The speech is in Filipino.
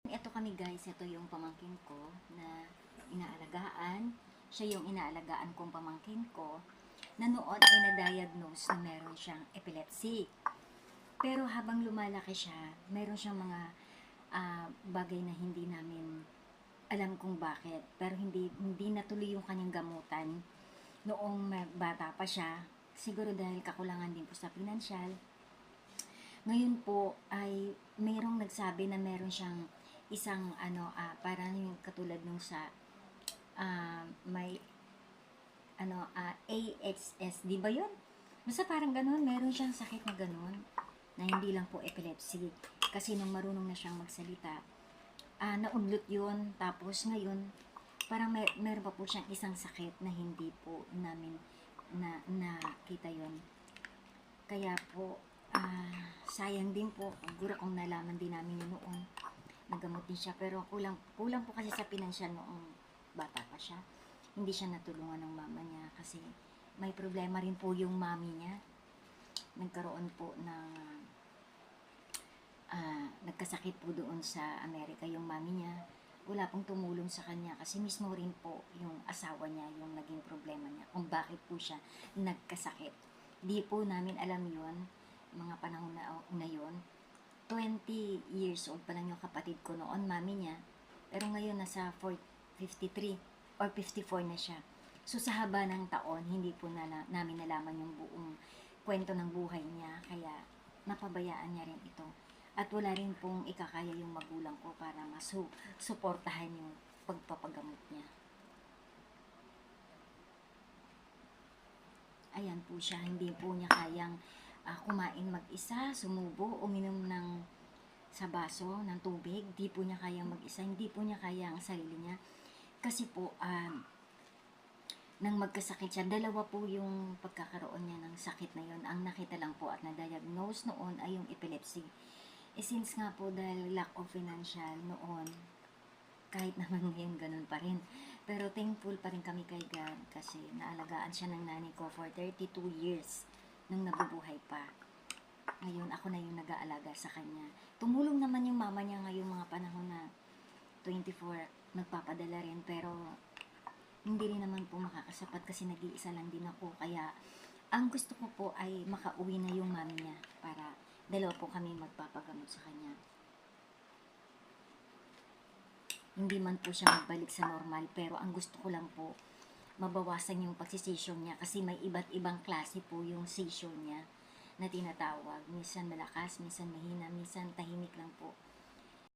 Ito kami guys, ito yung pamangkin ko na inaalagaan. Siya yung inaalagaan kong pamangkin ko na noon ay na-diagnose na meron siyang epilepsy. Pero habang lumalaki siya, meron siyang mga bagay na hindi namin alam kung bakit. Pero hindi natuloy yung kanyang gamutan noong bata pa siya. Siguro dahil kakulangan din po sa pinansyal. Ngayon po ay mayroong nagsabi na meron siyang isang parang yung katulad nung sa may AHS, di ba yun? Basta parang ganun, meron siyang sakit na ganun na hindi lang po epilepsy. Kasi nung marunong na siyang magsalita, naudlot yun. Tapos ngayon, parang meron pa po siyang isang sakit na hindi po namin nakita yun. Kaya po, sayang din po. Siguro kung nalaman din namin yun noon, nagamot din siya. Pero kulang po kasi sa pinansyal noong bata pa siya. Hindi siya natulungan ng mama niya kasi may problema rin po yung mami niya. Nagkaroon po ng nagkasakit po doon sa Amerika yung mami niya. Wala pong tumulong sa kanya kasi mismo rin po yung asawa niya yung naging problema niya kung bakit po siya nagkasakit. Di po namin alam yun, mga panahon na yun. 20 years old pa lang yung kapatid ko noon, mami niya. Pero ngayon nasa 53 or 54 na siya. So sa haba ng taon, hindi po namin nalaman yung buong kwento ng buhay niya. Kaya napabayaan niya rin ito. At wala rin pong ikakaya yung magulang ko para masuportahan yung pagpapagamot niya. Ayan po siya, hindi po niya kayang kumain mag-isa, sumubo, uminom sa baso ng tubig. Hindi po niya kayang mag-isa, hindi po niya kaya ang sarili niya. Kasi po, nang magkasakit siya, dalawa po yung pagkakaroon niya ng sakit na yun. Ang nakita lang po at na-diagnose noon ay yung epilepsy. Since nga po dahil lack of financial noon, kahit naman ngayon ganun pa rin. Pero thankful pa rin kami kay God kasi naalagaan siya ng nanay ko for 32 years nung nabubuhay pa. Ngayon ako na yung nag-aalaga sa kanya. Tumulong naman yung mama niya ngayong mga panahon na 24 nagpapadala rin, pero hindi rin naman po makakasapat kasi nag-iisa lang din ako. Kaya ang gusto ko po ay makauwi na yung mami niya para dalawa po kami magpapagamot sa kanya. Hindi man po siya magbalik sa normal, pero ang gusto ko lang po mabawasan yung pagsisession niya kasi may iba't ibang klase po yung session niya na tinatawag. Minsan malakas, minsan mahina, minsan tahimik lang po.